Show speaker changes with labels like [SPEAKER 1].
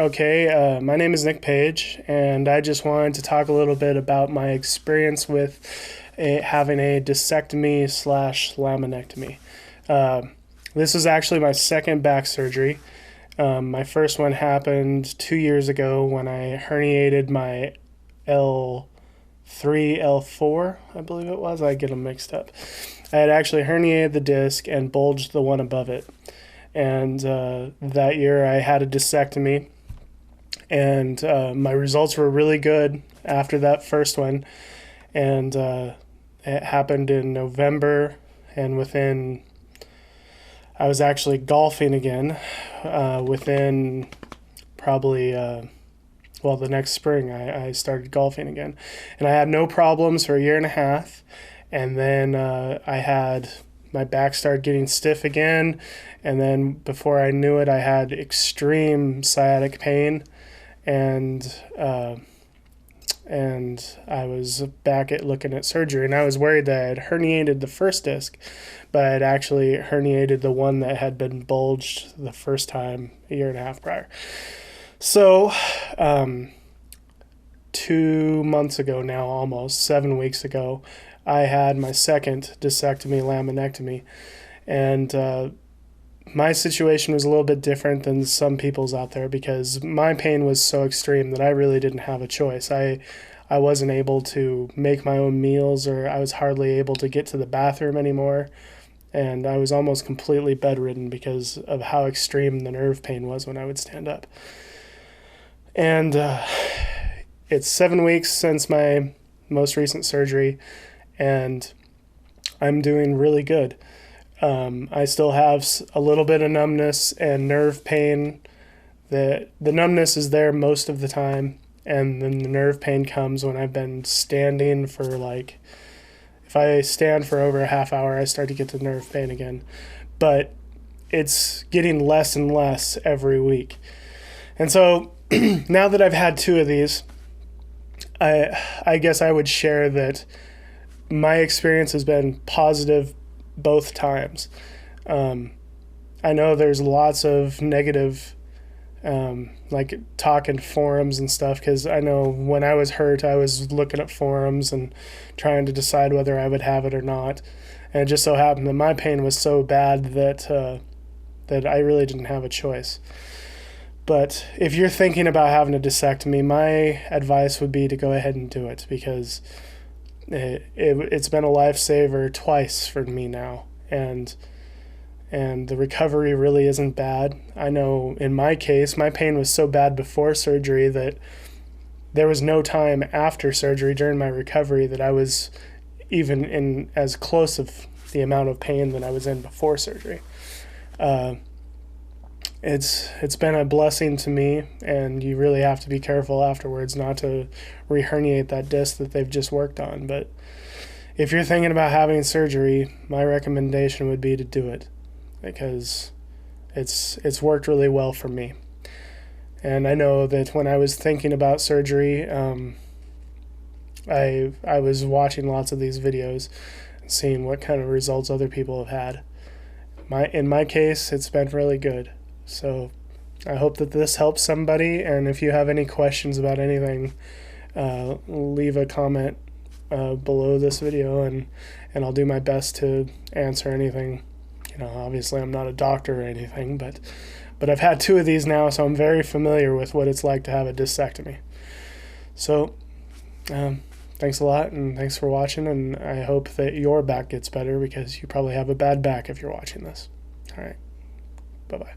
[SPEAKER 1] Okay, my name is Nick Page, and I just wanted to talk a little bit about my experience with having a discectomy slash laminectomy. This was actually my second back surgery. My first one happened 2 years ago when I herniated my L3, L4, I believe it was. I get them mixed up. I had actually herniated the disc and bulged the one above it. And that year I had a discectomy. And my results were really good after that first one. And it happened in November, and I was actually golfing again within probably, the next spring I started golfing again. And I had no problems for a year and a half. And then my back started getting stiff again. And then before I knew it, I had extreme sciatic pain. And I was back at looking at surgery, and I was worried that I had herniated the first disc, but I had actually herniated the one that had been bulged the first time a year and a half prior. So 2 months ago now, almost 7 weeks ago, I had my second discectomy laminectomy, and my situation was a little bit different than some people's out there because my pain was so extreme that I really didn't have a choice. I wasn't able to make my own meals, or I was hardly able to get to the bathroom anymore, and I was almost completely bedridden because of how extreme the nerve pain was when I would stand up. And it's 7 weeks since my most recent surgery, and I'm doing really good. I still have a little bit of numbness and nerve pain. The numbness is there most of the time, and then the nerve pain comes when I've been standing for if I stand for over a half hour, I start to get the nerve pain again. But it's getting less and less every week. And so now that I've had two of these, I guess I would share that my experience has been positive both times. I know there's lots of negative talk in forums and stuff, because I know when I was hurt I was looking at forums and trying to decide whether I would have it or not, and it just so happened that my pain was so bad that I really didn't have a choice. But if you're thinking about having a discectomy, my advice would be to go ahead and do it, because it's been a lifesaver twice for me now, and the recovery really isn't bad. I know in my case, my pain was so bad before surgery that there was no time after surgery during my recovery that I was even in as close of the amount of pain that I was in before surgery. It's been a blessing to me, and you really have to be careful afterwards not to re-herniate that disc that they've just worked on. But if you're thinking about having surgery, my recommendation would be to do it, because it's worked really well for me. And I know that when I was thinking about surgery, I was watching lots of these videos and seeing what kind of results other people have had. In my case, it's been really good. So I hope that this helps somebody, and if you have any questions about anything, leave a comment below this video, and I'll do my best to answer anything. Obviously I'm not a doctor or anything, but I've had two of these now, so I'm very familiar with what it's like to have a discectomy. So thanks a lot, and thanks for watching, and I hope that your back gets better, because you probably have a bad back if you're watching this. All right, bye-bye.